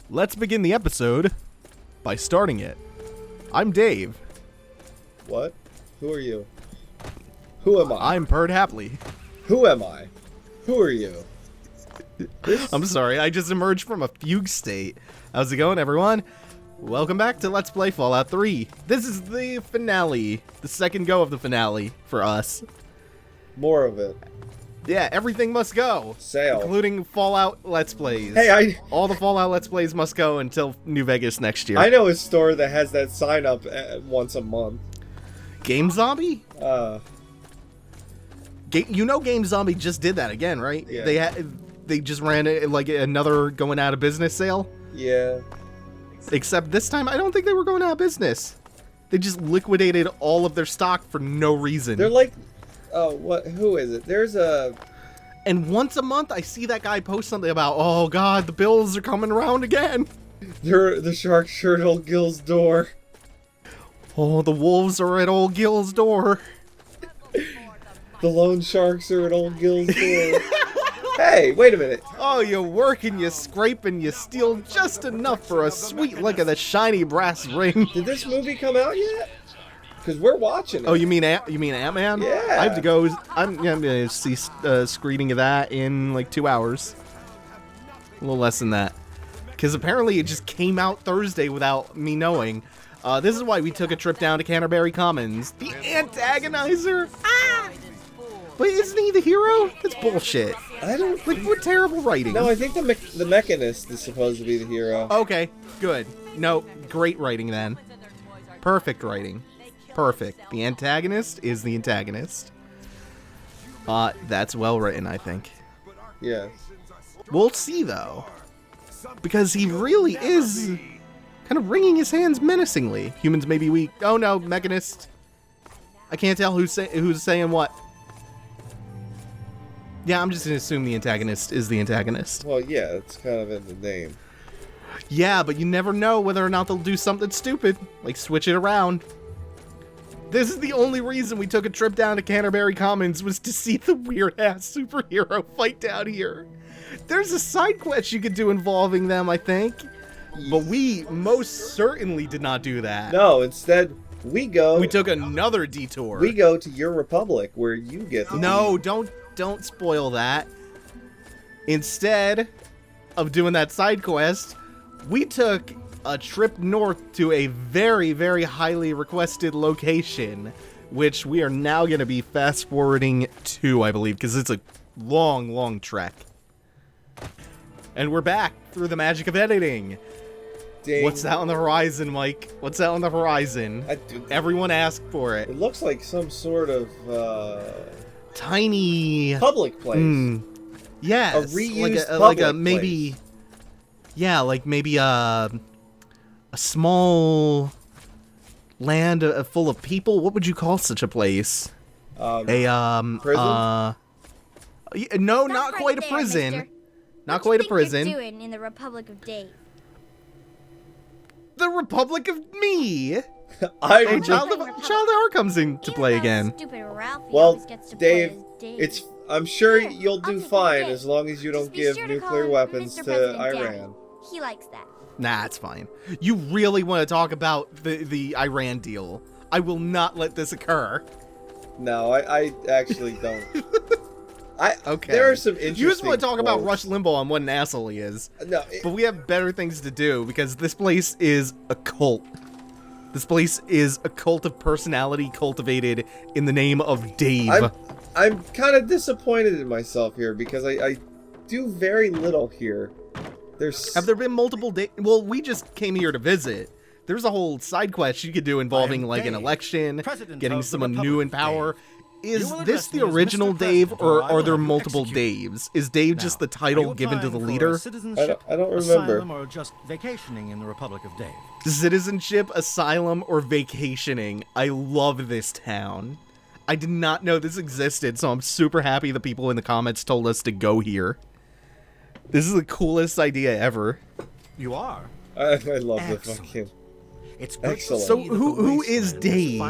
Let's begin the episode by starting it. I'm Dave. What? Who are you? Who am I? I'm Perd Hapley. Who am I? Who are you? I'm sorry, I just emerged from a fugue state. How's it going, everyone? Welcome back to Let's Play Fallout 3. This is the finale, the second go of the finale for us. More of it. Yeah, everything must go. Sale. Including Fallout Let's Plays. Hey, All the Fallout Let's Plays must go until New Vegas next year. I know a store that has that sign up once a month. Game Zombie? Yeah. Game Zombie just did that again, right? Yeah. They just ran like another going out of business sale. Yeah. Except this time, I don't think they were going out of business. They just liquidated all of their stock for no reason. They're like, who is it? There's a... And once a month, I see that guy post something about, oh god, the bills are coming around again. The shark shirt old Gil's door. Oh, the wolves are at old Gil's door. The lone sharks are at old Gil's door. Hey, wait a minute. Oh, you work and you scrape and you steal just enough for a sweet lick of the shiny brass ring. Did this movie come out yet? Because we're watching it. Oh, you mean Ant-Man? Yeah. I have to go. I'm gonna see screening of that in like 2 hours. A little less than that. Because apparently it just came out Thursday without me knowing. This is why we took a trip down to Canterbury Commons. The antagonizer? Ah! But isn't he the hero? That's bullshit. I don't... Like, what terrible writing. No, I think the Mechanist is supposed to be the hero. Okay, good. No, great writing then. Perfect writing. Perfect. The antagonist is the antagonist. That's well written, I think. Yeah. We'll see, though. Because he really is kind of wringing his hands menacingly. Humans may be weak. Oh no, Mechanist. I can't tell who's saying what. Yeah, I'm just going to assume the antagonist is the antagonist. Well, yeah, it's kind of in the name. Yeah, but you never know whether or not they'll do something stupid, like switch it around. This is the only reason we took a trip down to Canterbury Commons, was to see the weird-ass superhero fight down here. There's a side quest you could do involving them, I think. But we most certainly did not do that. No, instead, we took another detour. We go to your republic, where you get to No, don't spoil that. Instead of doing that side quest, we took a trip north to a very, very highly requested location, which we are now going to be fast forwarding to, I believe, because it's a long, long trek. And we're back through the magic of editing. Dang. What's that on the horizon, Mike? What's that on the horizon? Everyone asked for it. It looks like some sort of tiny public place. Yes, a reused like a place. maybe. Yeah, like maybe a small land full of people. What would you call such a place? Prison? No, not quite a prison. Mister. Not What quite a you think prison. you're doing in the Republic of Dave? The Republic of Me. I'm Child of Heart comes into play again. Stupid Ralphie Well, always gets to Dave, play as it's. I'm sure Here, you'll I'll do take the fine cake. as long as you don't Just be give sure to nuclear call weapons Mr. to President Iran. Daddy. He likes that. Nah, it's fine. You really want to talk about the Iran deal? I will not let this occur. No, I actually don't. Okay. There are some interesting. You just want to talk about quotes. Rush Limbaugh and what an asshole he is. No, But we have better things to do, because this place is a cult. This place is a cult of personality cultivated in the name of Dave. I'm kind of disappointed in myself here because I do very little here. Have there been multiple days? Well, we just came here to visit. There's a whole side quest you could do involving like an election, getting someone new in power. Is this the original Dave, or are there multiple Daves? Is Dave just the title given to the leader? I don't remember. Asylum, or just vacationing in the Republic of Dave? Citizenship, asylum, or vacationing. I love this town. I did not know this existed, so I'm super happy the people in the comments told us to go here. This is the coolest idea ever. You are. I love the Excellent. fucking. It's Excellent. So who is Dave?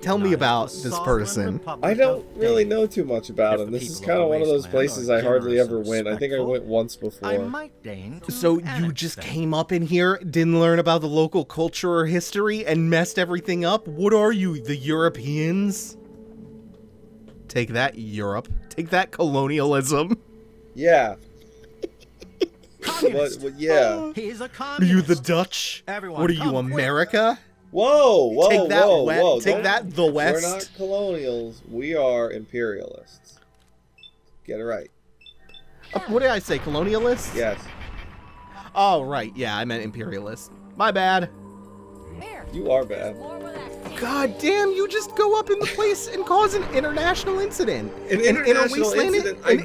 Tell me about this person. I don't really know too much about him. This is kind of one of those places I hardly ever went. I think I went once I before. might deign to So you annex just them. came up in here, didn't learn about the local culture or history, and messed everything up? What are you, the Europeans? Take that, Europe. Take that, colonialism. Yeah. Communist. Yeah. He's a Are communist. you the Dutch? Everyone What are you, come quick. America? Whoa, whoa, Take that, whoa, we- whoa. take Don't- that, the West. We're not colonials. We are imperialists. Get it right. What did I say, colonialists? Yes. Oh, right, yeah, I meant imperialist. My bad. You are bad. God damn, you just go up in the place and cause an international incident. An international incident? An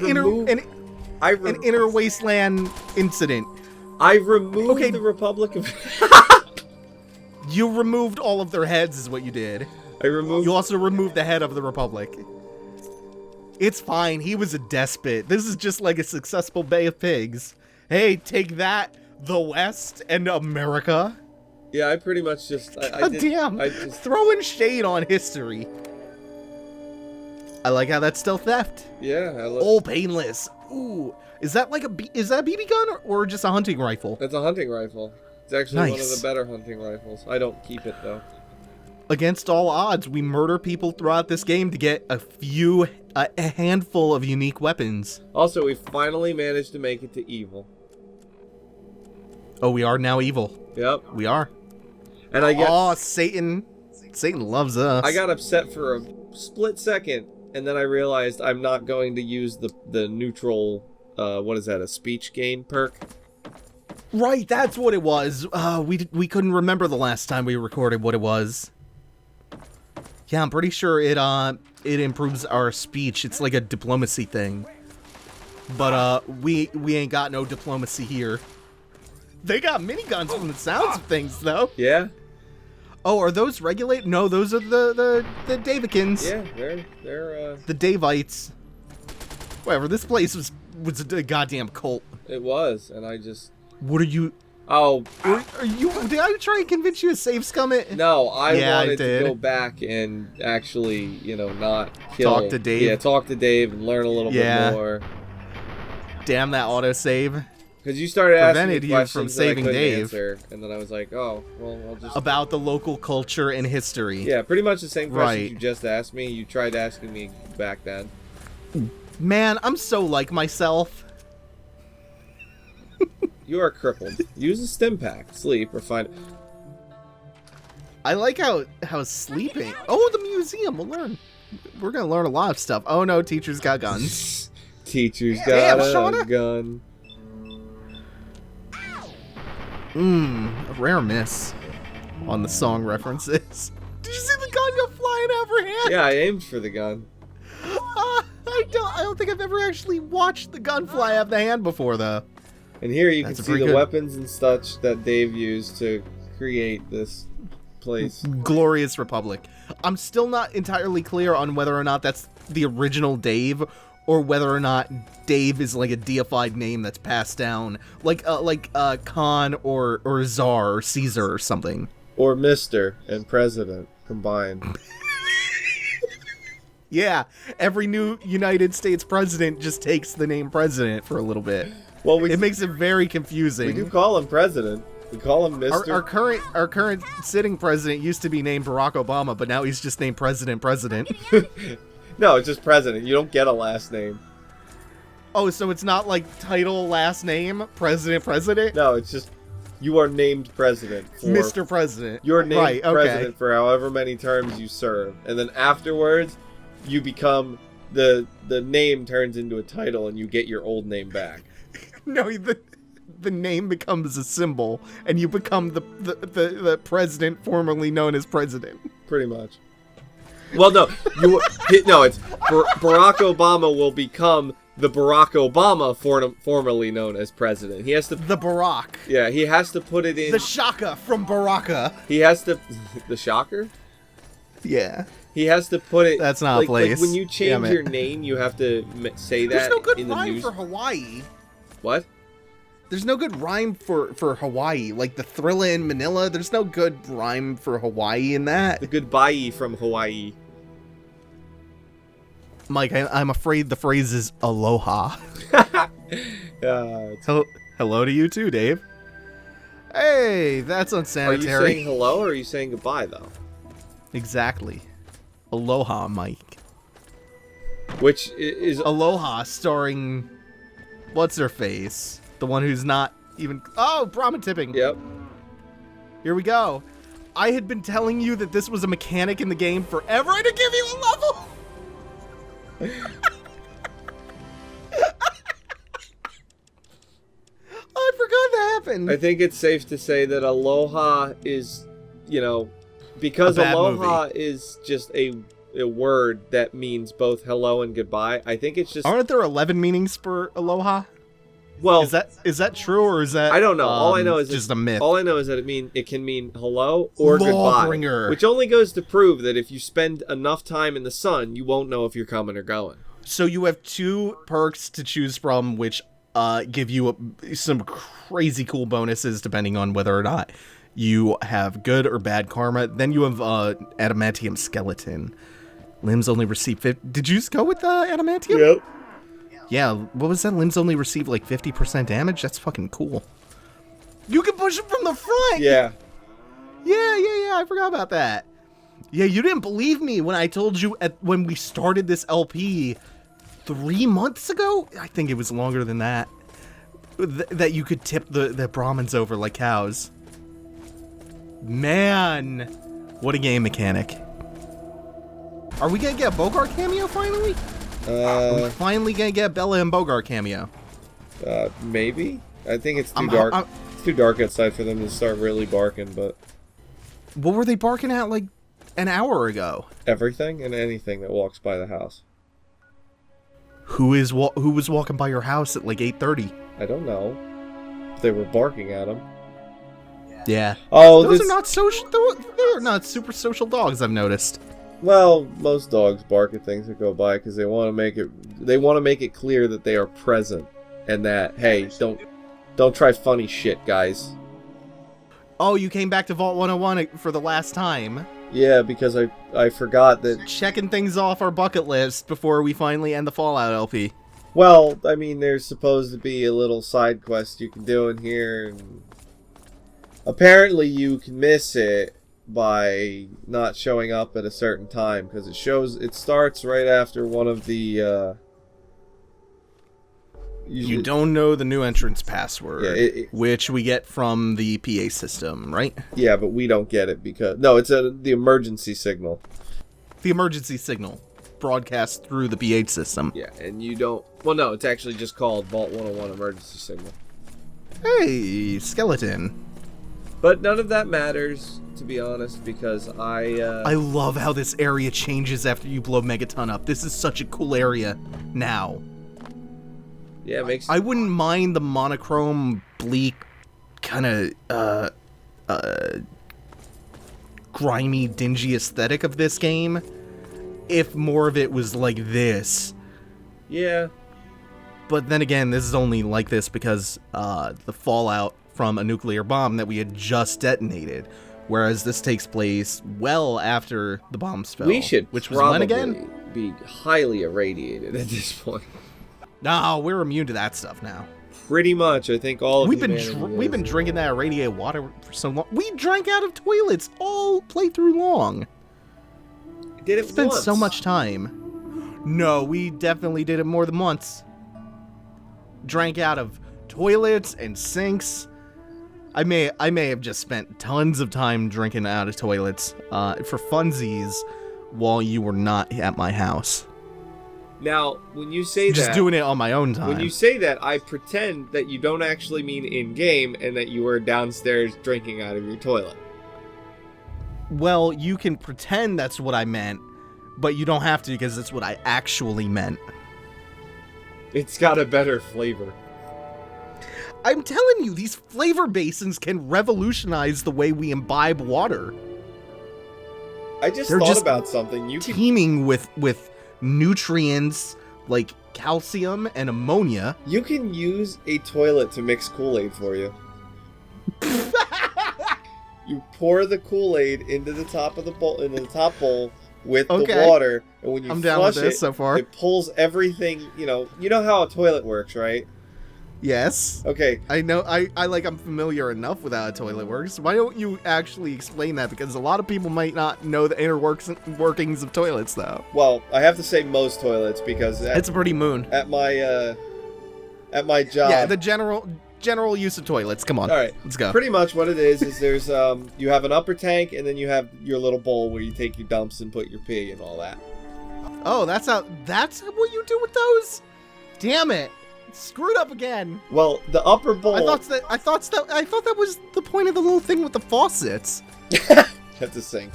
inner wasteland incident. I removed Okay. the Republic of... You removed all of their heads is what you did. I removed... You also removed the head of the Republic. It's fine, he was a despot. This is just like a successful Bay of Pigs. Hey, take that, the West and America. Yeah, I pretty much just... God damn, I just... throwing shade on history. I like how that's still theft. Yeah, I love... Oh, painless. Ooh, is that like is that a BB gun or just a hunting rifle? That's a hunting rifle. It's actually one of Nice. the better hunting rifles. I don't keep it, though. Against all odds, we murder people throughout this game to get a handful of unique weapons. Also, we finally managed to make it to evil. Oh, we are now evil. Yep. We are. And I get... Oh, Satan. Satan loves us. I got upset for a split second, and then I realized I'm not going to use the neutral, what is that, a speech gain perk? Right, that's what it was. We couldn't remember the last time we recorded what it was. Yeah, I'm pretty sure it improves our speech. It's like a diplomacy thing. But we ain't got no diplomacy here. They got miniguns from the sounds of things, though. Yeah? Oh, are those regulate? No, those are the Davikins. Yeah, they're The Davites. Whatever, this place was a goddamn cult. it was, and I just... What are you... Oh, Are you... Did I try and convince you to save scum it? no, I Yeah, I wanted to did. go back and actually, you know, not kill... Talk to Dave? Yeah, talk to Dave and learn a little Yeah. bit more. Damn that autosave. Because you started asking Prevented me you from questions that I saving couldn't Dave. answer, and then I was like, oh, well, I'll just... About the local culture and history. Yeah, pretty much the same questions Right. you just asked me. You tried asking me back then. Man, I'm so like myself. You are crippled. Use a stim pack. Sleep or find... I like how sleeping... Oh, the museum. We'll learn. We're gonna learn a lot of stuff. Oh no, teachers got guns. Teacher's Damn, got a Shauna. gun. A rare miss on the song references. Did you see the gun go flying out of her hand? Yeah, I aimed for the gun. I don't think I've ever actually watched the gun fly out of the hand before, though. And here you That's can a see pretty the good- weapons and such that Dave used to create this place. Glorious Republic. I'm still not entirely clear on whether or not that's the original Dave, or whether or not Dave is like a deified name that's passed down, like Khan or Czar or Caesar or something. Or Mr. and President combined. Yeah, every new United States president just takes the name president for a little bit. Well, It makes it very confusing. we do call him President. We call him Mr. Our current sitting president used to be named Barack Obama, but now he's just named President. No, it's just President. You don't get a last name. Oh, so it's not like title, last name, President? No, it's just you are named President. For, Mr. President. You're named right, okay. President for however many terms you serve. And then afterwards, you become... The name turns into a title and you get your old name back. No, the name becomes a symbol, and you become the president formerly known as president. Pretty much. Well, no, it's Barack Obama will become the Barack Obama formerly known as president. He has to, The Barack. yeah, he has to put it in. The Shaka from Baraka. He has to, the shocker. Yeah. He has to put it. That's not a like, place. Like when you change Damn it. your name, you have to say that There's no good in the rhyme news. for Hawaii. What? There's no good rhyme for Hawaii. Like the Thrilla in Manila, there's no good rhyme for Hawaii in that. The goodbye from Hawaii. Mike, I'm afraid the phrase is aloha. Hello to you too, Dave. Hey, that's Are unsanitary. you saying hello or are you saying goodbye, though? Exactly. Aloha, Mike. Which is... Aloha, starring... What's-her-face? The one who's not even... Oh, Brahmin tipping. Yep. Here we go. I had been telling you that this was a mechanic in the game forever and to give you a level! I forgot that happened. I think it's safe to say that aloha is, because A bad aloha movie. is just a word that means both hello and goodbye. I think it's just... Aren't there 11 meanings for aloha? Well, Is that true or is that I don't know. All I know is just a myth? All I know is that it can mean hello or Lawbringer. goodbye, which only goes to prove that if you spend enough time in the sun, you won't know if you're coming or going. So you have 2 perks to choose from, which give you some crazy cool bonuses depending on whether or not you have good or bad karma. Then you have adamantium skeleton. Limbs only receive 50. Did you just go with adamantium? Yep. Yeah, what was that? Limbs only receive like 50% damage? That's fucking cool. You can push it from the front! Yeah. Yeah, I forgot about that. Yeah, you didn't believe me when I told you when we started this LP 3 months ago? I think it was longer than that. That you could tip the Brahmins over like cows. Man, what a game mechanic. Are we gonna get a Bogart cameo finally? Are we finally gonna get Bella and Bogart cameo? Maybe. I think it's too dark. It's too dark outside for them to start really barking, but... What were they barking at like an hour ago? Everything and anything that walks by the house. Who was walking by your house at like 8:30? I don't know. They were barking at them. Yeah. Oh, Those are not social. They're not super social dogs, I've noticed. Well, most dogs bark at things that go by because they want to make it. They want to make it clear that they are present and that hey, don't try funny shit, guys. Oh, you came back to Vault 101 for the last time. Yeah, because I forgot that. Checking things off our bucket list before we finally end the Fallout LP. Well, I mean, there's supposed to be a little side quest you can do in here, and apparently you can miss it by not showing up at a certain time because it starts right after one of the You don't know the new entrance password, Yeah, which we get from the PA system, right? yeah, but we don't get it because no, it's the emergency signal. The emergency signal broadcast through the PH system. Yeah, and you don't. Well, no, it's actually just called Vault 101 emergency signal. Hey, skeleton. But none of that matters, to be honest, because I love how this area changes after you blow Megaton up. This is such a cool area now. Yeah, it makes. I wouldn't mind the monochrome, bleak, kind of grimy, dingy aesthetic of this game if more of it was like this. Yeah. But then again, this is only like this because the fallout from a nuclear bomb that we had just detonated, whereas this takes place well after the bomb spell. We should which was when again? Be highly irradiated at this point. No, we're immune to that stuff now. Pretty much, I think all of We've humanity been is. drinking that irradiated water for so long. We drank out of toilets all playthrough long. Did it Spent once. so much time. No, we definitely did it more than once. Drank out of toilets and sinks. I may have just spent tons of time drinking out of toilets for funsies while you were not at my house. Now, when you say Just that, doing it on my own time. when you say that, I pretend that you don't actually mean in game and that you were downstairs drinking out of your toilet. Well, you can pretend that's what I meant, but you don't have to because that's what I actually meant. It's got a better flavor. I'm telling you, these flavor basins can revolutionize the way we imbibe water. I just They're thought just about something. You can Teeming with nutrients, like calcium and ammonia. You can use a toilet to mix Kool-Aid for you. You pour the Kool-Aid into the top of the bowl, with the water, and when you I'm down with flush this it, so far. it pulls everything. You know how a toilet works, right? Yes. Okay. I know. I'm familiar enough with how a toilet works. Why don't you actually explain that? Because a lot of people might not know the inner workings of toilets, though. Well, I have to say most toilets because It's a pretty moon. at my job. Yeah, the general use of toilets. Come on. All right, let's go. Pretty much what it is there's you have an upper tank, and then you have your little bowl where you take your dumps and put your pee and all that. Oh, that's what you do with those? Damn it. Screwed up again. Well, the upper bowl. I thought that was the point of the little thing with the faucets. That's a sink.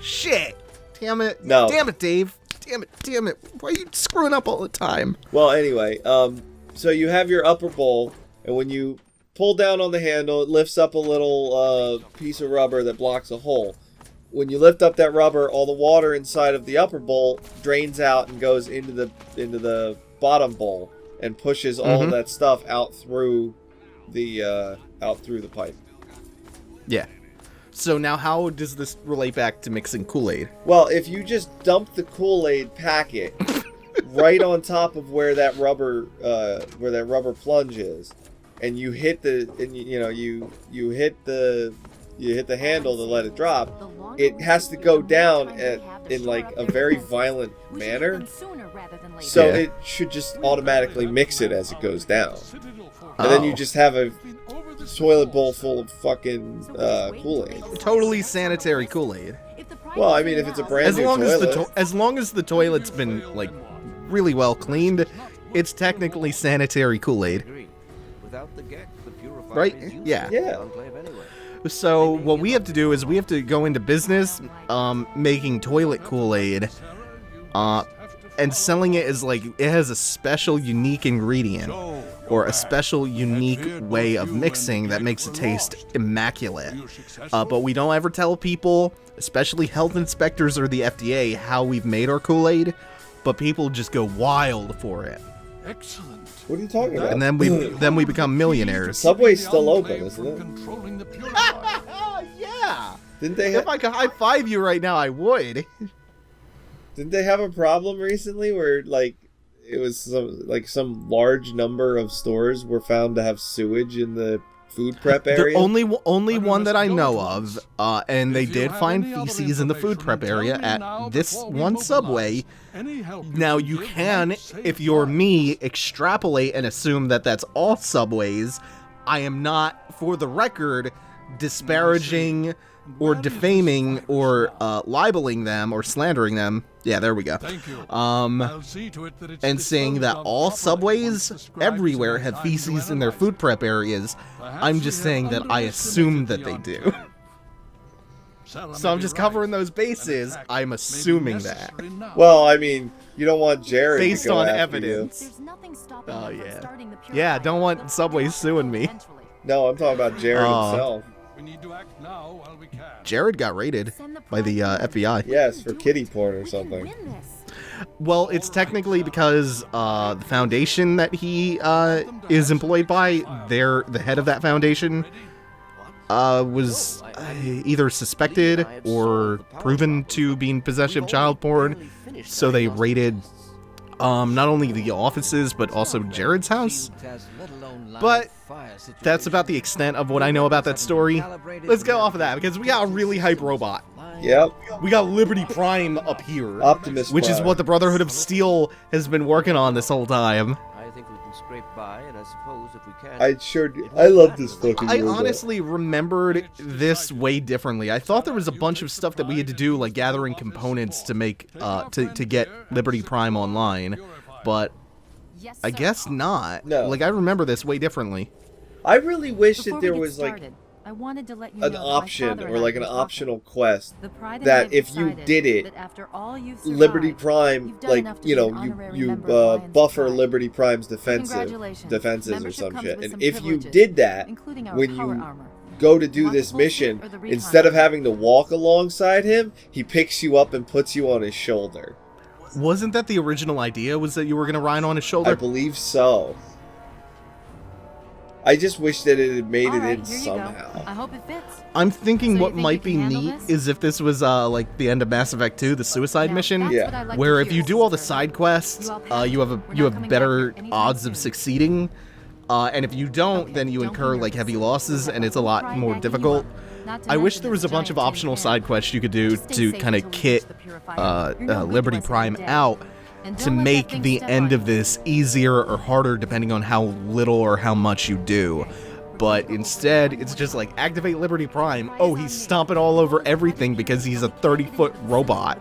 Shit. Damn it. No. Damn it, Dave. Damn it. Why are you screwing up all the time? Well, anyway, so you have your upper bowl, and when you pull down on the handle, it lifts up a little piece of rubber that blocks a hole. When you lift up that rubber, all the water inside of the upper bowl drains out and goes into the bottom bowl and pushes all of that stuff out through the pipe. Yeah. So now how does this relate back to mixing Kool-Aid? Well, if you just dump the Kool-Aid packet right on top of where that rubber plunge is, and you hit the handle to let it drop, it has to go down in like a very violent manner. So it should just automatically mix it as it goes down. And then you just have a toilet bowl full of fucking Kool-Aid. Totally sanitary Kool-Aid. Well, I mean, if it's a brand new toilet. As long as the toilet's been like really well cleaned, it's technically sanitary Kool-Aid. Right? Yeah. Yeah. So what we have to do is we have to go into business making toilet Kool-Aid and selling it as like it has a special unique ingredient or a special unique way of mixing that makes it taste immaculate. But we don't ever tell people, especially health inspectors or the FDA, how we've made our Kool-Aid, but people just go wild for it. Excellent. What are you talking about? And then we become millionaires. Subway's still open, isn't it? Yeah. Didn't they? If I could high five you right now, I would. Didn't they have a problem recently where like it was some large number of stores were found to have sewage in the food prep area? The only one that I know of, and they did find feces in the food prep area at this one Subway. Now you can, if you're me, extrapolate and assume that that's all Subways. I am not, for the record, disparaging or defaming or libeling them or slandering them. Yeah, there we go. And saying that all Subways everywhere have feces in their food prep areas. I'm just saying that I assume that they do. So I'm just covering those bases. I'm assuming that. Well, I mean, you don't want Jared based to go on after evidence. You. Oh yeah. Yeah, don't want Subway suing me. No, I'm talking about Jared himself. We need to act now while we can. Jared got raided by the FBI. Yes, for kiddie porn or something. Well, it's technically because the foundation that he is employed by, the head of that foundation, was either suspected or proven to be in possession of child porn. So they raided not only the offices, but also Jared's house. But that's about the extent of what I know about that story. Let's go off of that, because we got a really hype robot. Yep. We got Liberty Prime up here. Optimus which Prime. is what the Brotherhood of Steel has been working on this whole time. I think we can scrape by, and I suppose if we can... I love this fucking I robot. honestly remembered this way differently. I thought there was a bunch of stuff that we had to do, like gathering components to make, to get Liberty Prime online, but I guess not. No. Like, I remember this way differently. I really wish that Before there we get was like started, I wanted to let you an know that my option father or and like I an were couple. optional quest The pride and I that have if you decided did it, that after all you've Liberty survived, Prime, you've done like, enough to you be know, an honorary you member of Lion's buffer Pride. Liberty Prime's Congratulations. defenses or Membership some comes shit. with And some if you privileges, did that, including our when power you armor. go to do Want this the full mission, suit or the recon instead of armor? having to walk alongside him, he picks you up and puts you on his shoulder. Wasn't that the original idea? Was that you were gonna ride on his I shoulder? believe so. I just wish that it had made All it right, in here you somehow. go. I hope it fits. I'm thinking So you what think might you be can handle neat this? is if this was like the end of Mass Effect 2, the suicide Now, mission, that's Yeah. what I'd like where to if hear, you do all the sister. side quests, You all packed? you have We're not you have coming back better here anytime odds of soon. succeeding. And if you don't, Okay, then you don't incur be like nervous. heavy losses, and it's a We'll lot try more backing you difficult. up. Not to I wish mention there was a this bunch of giant optional tin side can. quests you could do Just stay to safe kind of until we kit reach the purifier. You're no good the Liberty rest of the Prime day. out And to don't let that make thing the step end on of you. this easier or harder depending on how little or how much you do. But instead, it's just like, activate Liberty Prime. Oh, he's stomping all over everything because he's a 30-foot robot.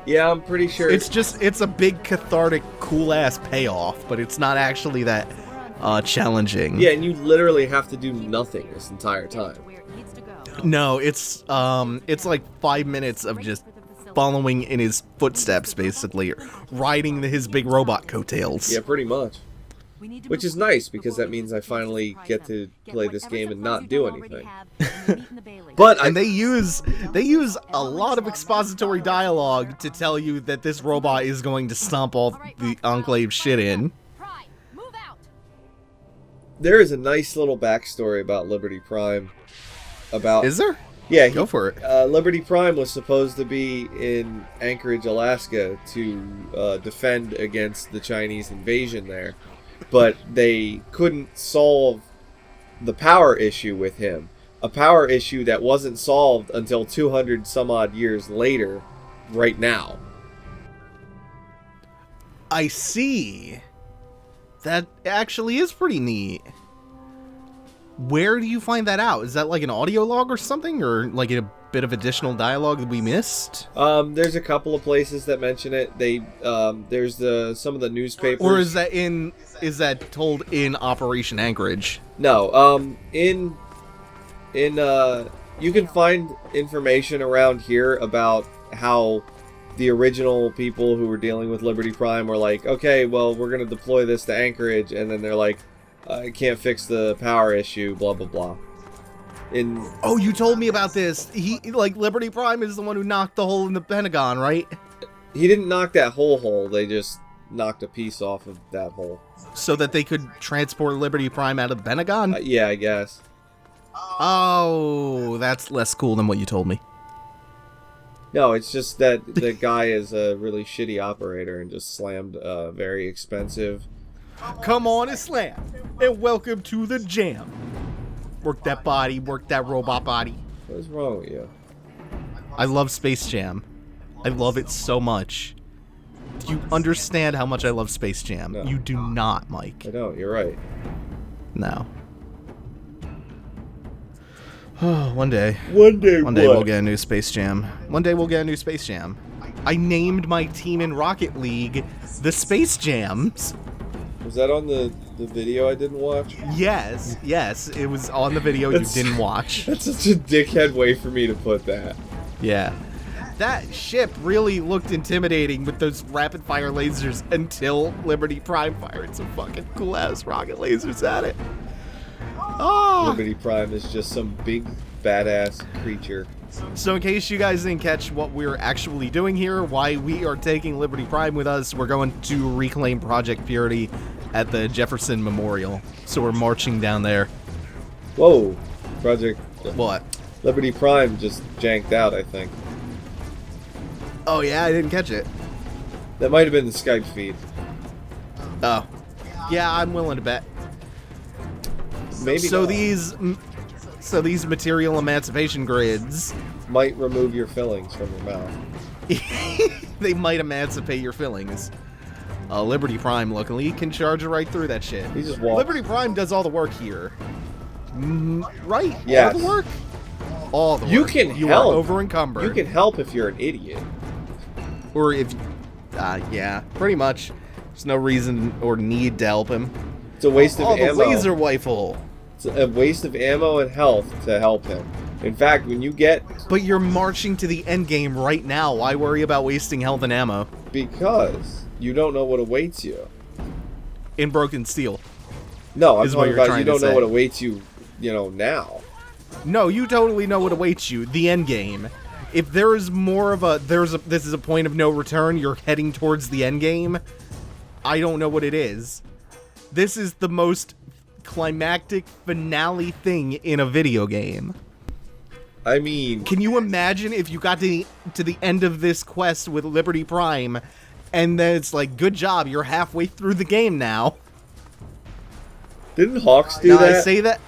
Yeah, I'm pretty sure. It's a big cathartic, cool-ass payoff, but it's not actually that challenging. Yeah, and you literally have to do nothing this entire time. No, it's like 5 minutes of just following in his footsteps, basically, riding his big robot coattails. Yeah, pretty much. Which is nice, because that means I finally get to play this game and not do anything. But And they use a lot of expository dialogue to tell you that this robot is going to stomp all the Enclave shit in. there is a nice little backstory about Liberty Prime. About Is there? Yeah, Go for it. Liberty Prime was supposed to be in Anchorage, Alaska, to defend against the Chinese invasion there, but they couldn't solve the power issue with him. A power issue that wasn't solved until 200 some odd years later, right now. I see. That actually is pretty neat. Where do you find that out? Is that like an audio log or something, or like a bit of additional dialogue that we missed? There's a couple of places that mention it. There's some of the newspapers. Or is that told in Operation Anchorage? No, you can find information around here about how the original people who were dealing with Liberty Prime were like, okay, well, we're going to deploy this to Anchorage, and then they're like, I can't fix the power issue, blah, blah, blah. Oh, you told me about this. Liberty Prime is the one who knocked the hole in the Pentagon, right? He didn't knock that whole hole, they just knocked a piece off of that hole. So that they could transport Liberty Prime out of the Pentagon? Yeah, I guess. Oh, that's less cool than what you told me. No, it's just that the guy is a really shitty operator and just slammed a very expensive... Come on and slam, and welcome to the jam. Work that body, work that robot body. What is wrong with you? I love Space Jam. I love it so much. Do you understand how much I love Space Jam? No. You do not, Mike. I don't, you're right. No. One day. One day We'll get a new Space Jam. One day we'll get a new Space Jam. I named my team in Rocket League the Space Jams. Was that on the video I didn't watch? Yes, it was on the video you didn't watch. That's such a dickhead way for me to put that. Yeah. That ship really looked intimidating with those rapid-fire lasers until Liberty Prime fired some fucking cool-ass rocket lasers at it. Oh! Liberty Prime is just some big, badass creature. So in case you guys didn't catch what we're actually doing here, why we are taking Liberty Prime with us, we're going to reclaim Project Purity at the Jefferson Memorial. So we're marching down there. Whoa. Project... What? Liberty Prime just janked out, I think. Oh yeah, I didn't catch it. That might have been the Skype feed. Oh. Yeah, I'm willing to bet. Maybe So not. these material emancipation grids, Might remove your fillings from your mouth. they might emancipate your fillings. Liberty Prime, luckily, can charge right through that shit. He just walks. Liberty Prime does all the work here. Right? Yes. All the work? All the You work. can You help. are over encumbered. You can help if you're an idiot. Or if... yeah, pretty much. There's no reason or need to help him. It's a waste of The ammo. laser rifle. It's a waste of ammo and health to help him. In fact, when you get... But you're marching to the end game right now. Why worry about wasting health and ammo? Because you don't know what awaits you. In Broken Steel. No, I'm Is what talking you're about trying you to don't know say. what awaits you, now. No, you totally know what awaits you. The end game. If there is more of this is a point of no return, you're heading towards the end game, I don't know what it is. This is the most climactic finale thing in a video game. I mean... Can you imagine if you got to the end of this quest with Liberty Prime, and then it's like, good job, you're halfway through the game now. Didn't Hawks do Now, that? I say that...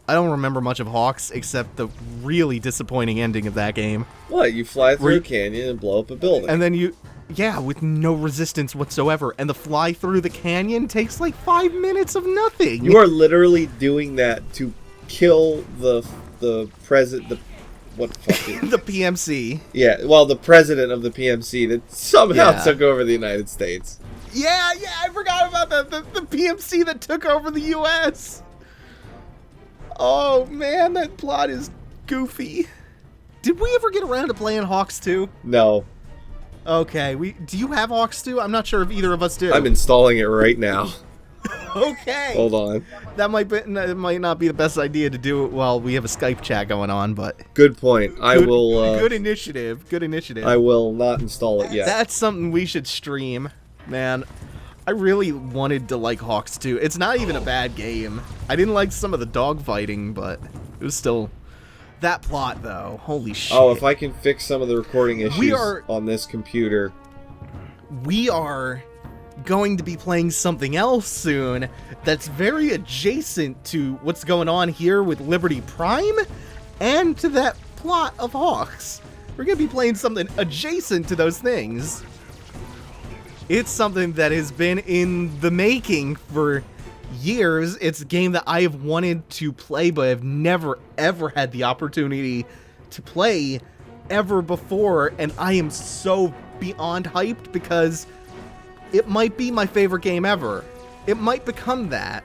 I don't remember much of Hawks, except the really disappointing ending of that game. What? You fly through a canyon and blow up a building. And then yeah, with no resistance whatsoever. And the fly through the canyon takes like 5 minutes of nothing. You are literally doing that to kill the president... What the fuck is the PMC. Yeah, well, the president of the PMC that somehow Yeah. took over the United States. Yeah, I forgot about that. The PMC that took over the U.S. Oh, man, that plot is goofy. Did we ever get around to playing Hawks 2? No. Okay, do you have Hawks 2? I'm not sure if either of us do. I'm installing it right now. Okay. Hold on. That might not be the best idea to do it while we have a Skype chat going on, but... Good point. I will... Good initiative. Good initiative. I will not install it yet. That's something we should stream. Man, I really wanted to like Hawks 2. It's not even a bad game. I didn't like some of the dogfighting, but it was still... That plot, though. Holy shit. Oh, if I can fix some of the recording issues are- on this computer. We are going to be playing something else soon that's very adjacent to what's going on here with Liberty Prime and to that plot of Hawks. We're going to be playing something adjacent to those things. It's something that has been in the making for years. It's a game that I have wanted to play, but I've never, ever had the opportunity to play ever before, and I am so beyond hyped because it might be my favorite game ever. It might become that.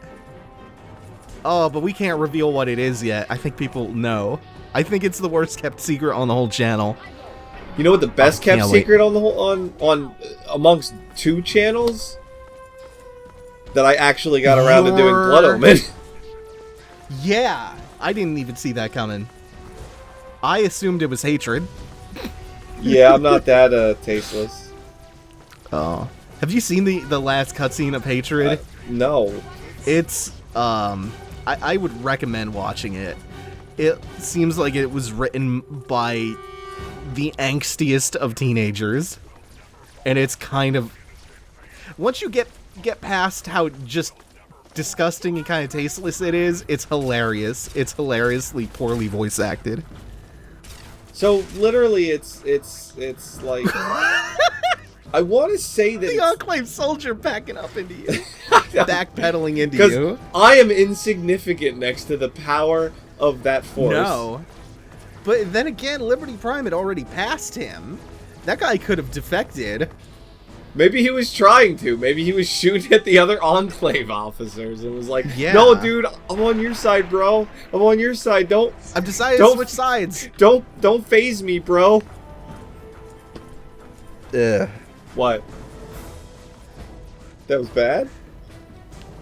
Oh, but we can't reveal what it is yet. I think people know. I think it's the worst kept secret on the whole channel. You know what the best kept can't wait. secret on the whole on amongst 2 channels that I actually got around to doing Blood Omen. Yeah, I didn't even see that coming. I assumed it was hatred. Yeah, I'm not that tasteless. Oh. Have you seen the last cutscene of Hatred? No. It's, I would recommend watching it. It seems like it was written by the angstiest of teenagers. And it's kind of... Once you get past how just disgusting and kind of tasteless it is, it's hilarious. It's hilariously poorly voice acted. So literally, it's like I want to say that The it's, Enclave soldier backing up into you, backpedaling into because you. I am insignificant next to the power of that force. No, but then again, Liberty Prime had already passed him. That guy could have defected. Maybe he was trying to. Maybe he was shooting at the other Enclave officers and was like, Yeah. "No, dude, I'm on your side, bro. I'm on your side. Don't I've decided Don't- to switch sides. don't phase me, bro." Ugh. What? That was bad?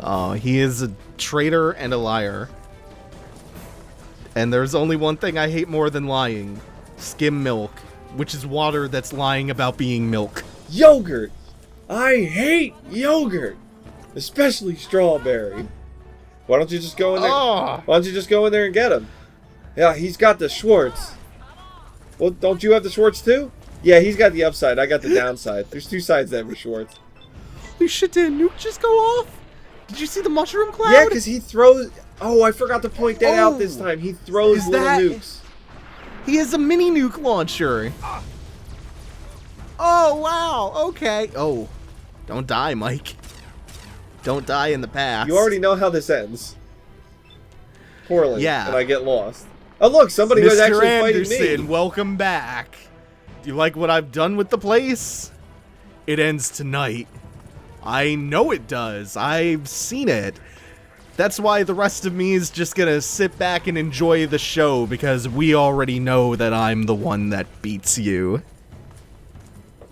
Oh, he is a traitor and a liar. And there's only one thing I hate more than lying. Skim milk, which is water that's lying about being milk. Yogurt. I hate yogurt, especially strawberry. Why don't you just go in there? Oh. Why don't you just go in there and get him? Yeah, he's got the Schwartz. Well, don't you have the Schwartz too? Yeah, he's got the upside. I got the downside. There's 2 sides to every Schwartz. Holy shit, did a nuke just go off? Did you see the mushroom cloud? Yeah, because he throws... Oh, I forgot to point that out this Oh. time. He throws Is little that- nukes. He has a mini nuke launcher. Oh, wow. Okay. Oh, don't die, Mike. Don't die in the past. You already know how this ends. Poorly. Yeah. And I get lost. Oh, look, somebody was Mr. actually Anderson, fighting me. welcome back. Do you like what I've done with the place? It ends tonight. I know it does. I've seen it. That's why the rest of me is just gonna sit back and enjoy the show, because we already know that I'm the one that beats you.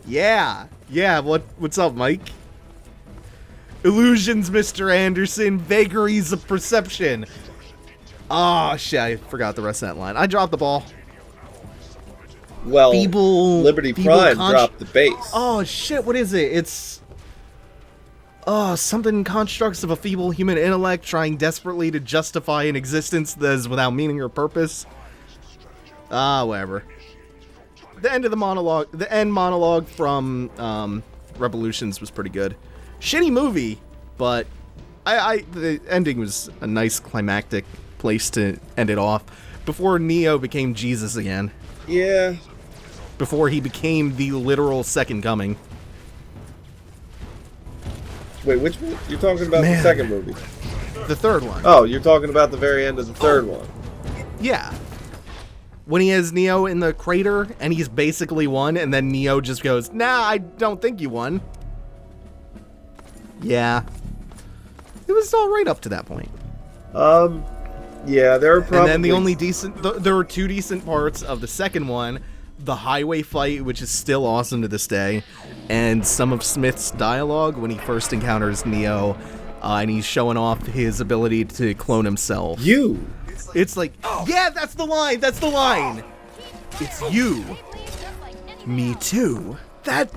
Yeah. Yeah, what's up, Mike? Illusions, Mr. Anderson. Vagaries of perception. Oh, shit, I forgot the rest of that line. I dropped the ball. Well, feeble Liberty feeble Prime dropped the base. Oh shit! What is it? It's something constructs of a feeble human intellect trying desperately to justify an existence that is without meaning or purpose. Whatever. The end monologue from Revolutions was pretty good. Shitty movie, but the ending was a nice climactic place to end it off before Neo became Jesus again. Yeah. Before he became the literal second coming. Wait, which one? You're talking about the second movie? The third one. Oh, you're talking about the very end of the third one. Yeah. When he has Neo in the crater and he's basically won, and then Neo just goes, "Nah, I don't think you won." Yeah. It was all right up to that point. Yeah, there are probably... And then the only decent... there were two decent parts of the second one. The highway fight, which is still awesome to this day, and some of Smith's dialogue when he first encounters Neo, and he's showing off his ability to clone himself. You! It's like, yeah, that's the line, that's the line! It's you. Me too. That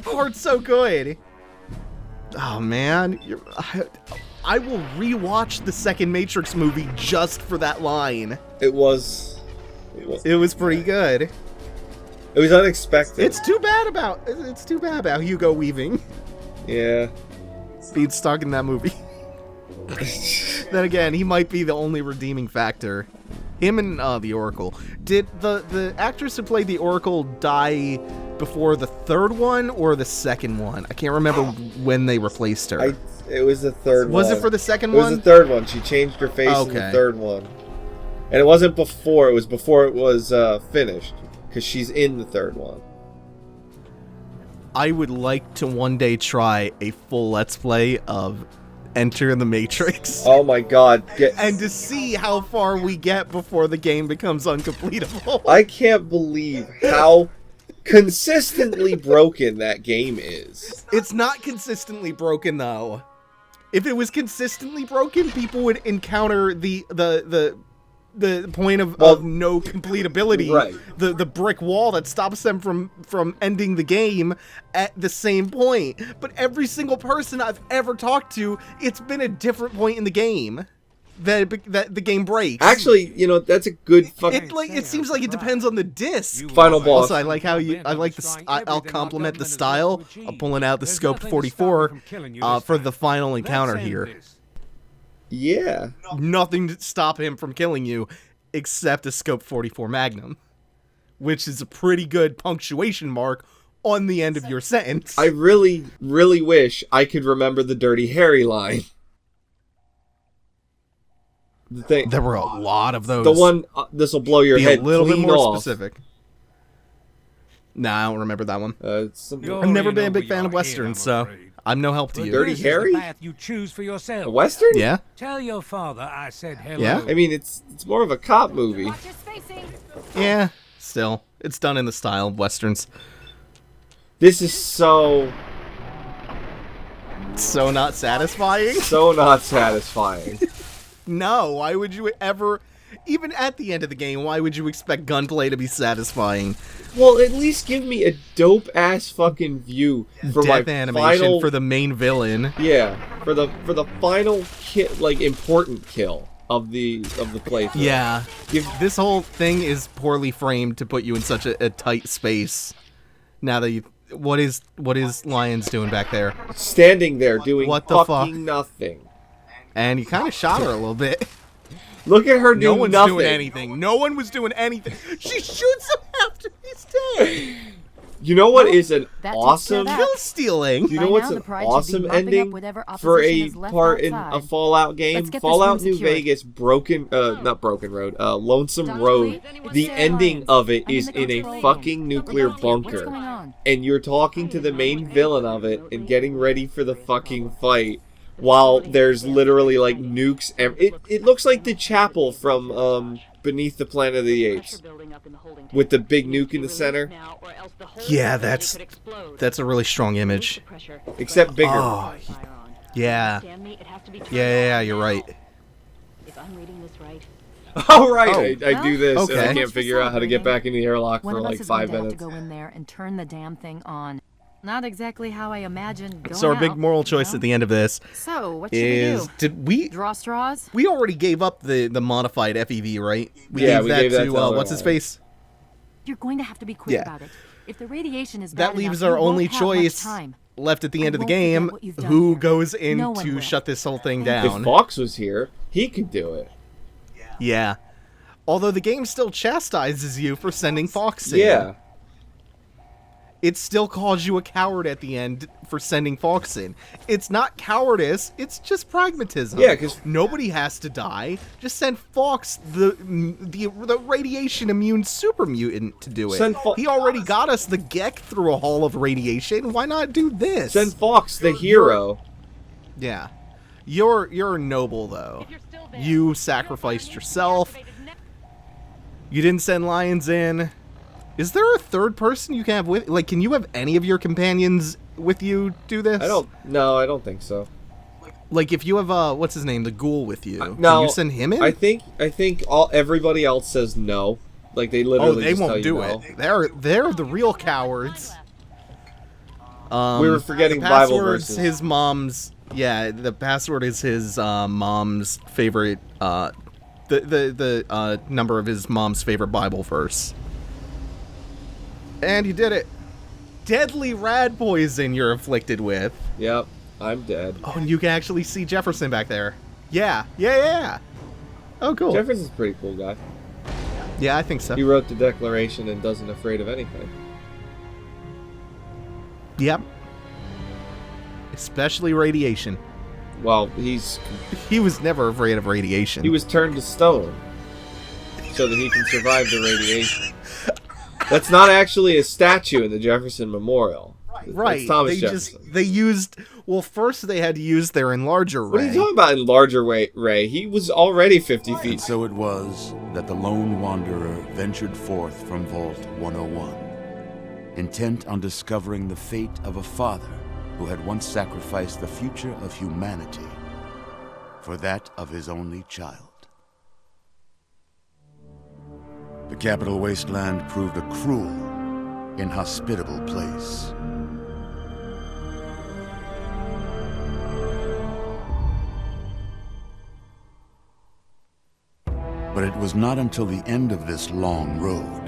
part's so good. Oh man, I will rewatch the second Matrix movie just for that line. It was pretty good. It was unexpected. It's too bad about Hugo Weaving Yeah. being stuck in that movie. Then again, he might be the only redeeming factor. Him and the Oracle. Did the actress who played the Oracle die before the third one or the second one? I can't remember when they replaced her. It was the third one. Was it for the second one? It was the third one. She changed her face in the third one. And it wasn't before. It was before it was finished. Because she's in the third one. I would like to one day try a full Let's Play of Enter the Matrix. Oh my god. And to see how far we get before the game becomes uncompletable. I can't believe how consistently broken that game is. It's not consistently broken, though. If it was consistently broken, people would encounter the point of no completability, right. the brick wall that stops them from ending the game at the same point. But every single person I've ever talked to, it's been a different point in the game that the game breaks. Actually, that's a good fucking... It seems like it depends on the disc. Final boss. Also, I like how I'll compliment the style of pulling out the scoped 44 for the final encounter here. Yeah. Nothing to stop him from killing you except a scope 44 Magnum, which is a pretty good punctuation mark on the end of your sentence. I really, really wish I could remember the Dirty Harry line. There were a lot of those. The one, this will blow your head a little bit more off. Specific. Nah, I don't remember that one. I've never been a big fan of Westerns, so I'm no help to you. Dirty Harry? The path you choose for yourself. A Western? Yeah. Tell your father I said hello. Yeah. I mean, it's more of a cop movie. Yeah. Still, it's done in the style of Westerns. This is so not satisfying. So not satisfying. No, why would you ever, even at the end of the game, why would you expect gunplay to be satisfying? Well, at least give me a dope-ass fucking view for Death my animation final... for the main villain. Yeah, for the final important kill of the playthrough. Yeah, this whole thing is poorly framed to put you in such a tight space. Now that what is Lions doing back there? Standing there doing what the fucking nothing. And you kind of shot her a little bit. Look at her doing nothing. No one's doing anything. No one was doing anything. She shoots him after he's dead. You know what is an awesome kill stealing? You know what's an awesome ending for a part in a Fallout game? Fallout New Vegas, not Broken Road, Lonesome Road. The ending of it is in a fucking nuclear bunker, and you're talking to the main villain of it and getting ready for the fucking fight. While there's literally like nukes, it looks like the chapel from Beneath the Planet of the Apes, with the big nuke in the center. Yeah, that's a really strong image. Except bigger. Oh, yeah. Yeah, you're right. If I'm reading this right, Oh, right. Oh. I do this, and I Okay. can't figure out how to get back into the airlock One for of us like is 5 going to minutes. have to go in there and turn the damn thing on. Not exactly how I imagined going So our big out, moral you choice know? at the end of this So, what should is, we do? did we... Draw straws? We already gave up the modified FEV, right? We Yeah, gave we that gave that to, to other what's his guy. face? You're going to have to be quick Yeah. about it. If the radiation is That bad leaves enough, our you won't only have much choice time. left at the I end of the won't forget game. what you've done Who here. goes in No one to will. shut this whole thing If down? Fox was here, he could do it. Yeah. Although the game still chastises you for sending Fox in. Yeah. It still calls you a coward at the end for sending Fox in. It's not cowardice, it's just pragmatism. Yeah, 'cause- nobody has to die. Just send Fox, the radiation immune super mutant, to do it. Send He already got us the Gek through a hall of radiation. Why not do this? Send Fox, the hero. Yeah. You're noble, though. You sacrificed yourself. You didn't send lions in. Is there a third person you can have with... Like, can you have any of your companions with you do this? I don't think so. Like, if you have, what's his name? The ghoul with you. No. Can you send him in? I think everybody else says no. Like, they oh, literally they just tell won't you do no. it. They're the real cowards. We were forgetting the Bible password's verses. his mom's... Yeah, the password is his mom's favorite... The number of his mom's favorite Bible verse. And you did it. Deadly rad poison you're afflicted with. Yep, I'm dead. Oh, and you can actually see Jefferson back there. Yeah. Oh, cool. Jefferson's a pretty cool guy. Yeah, I think so. He wrote the Declaration and doesn't afraid of anything. Yep. Especially radiation. Well, He was never afraid of radiation. he was turned to stone so that he can survive the radiation. That's not actually a statue in the Jefferson Memorial. right. It's Thomas Jefferson. They used... Well, first they had to use their enlarger What are ray. you talking about in larger Ray? He was already 50 And feet. so it was that the lone wanderer ventured forth from Vault 101, intent on discovering the fate of a father who had once sacrificed the future of humanity for that of his only child. The capital Wasteland proved a cruel, inhospitable place. But it was not until the end of this long road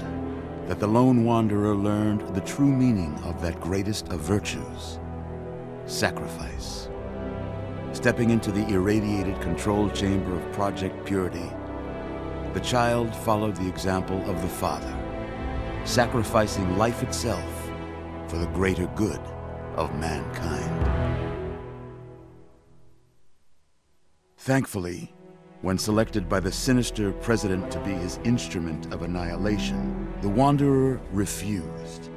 that the lone wanderer learned the true meaning of that greatest of virtues, sacrifice. Stepping into the irradiated control chamber of Project Purity, the child followed the example of the father, sacrificing life itself for the greater good of mankind. Thankfully, when selected by the sinister president to be his instrument of annihilation, the Wanderer refused.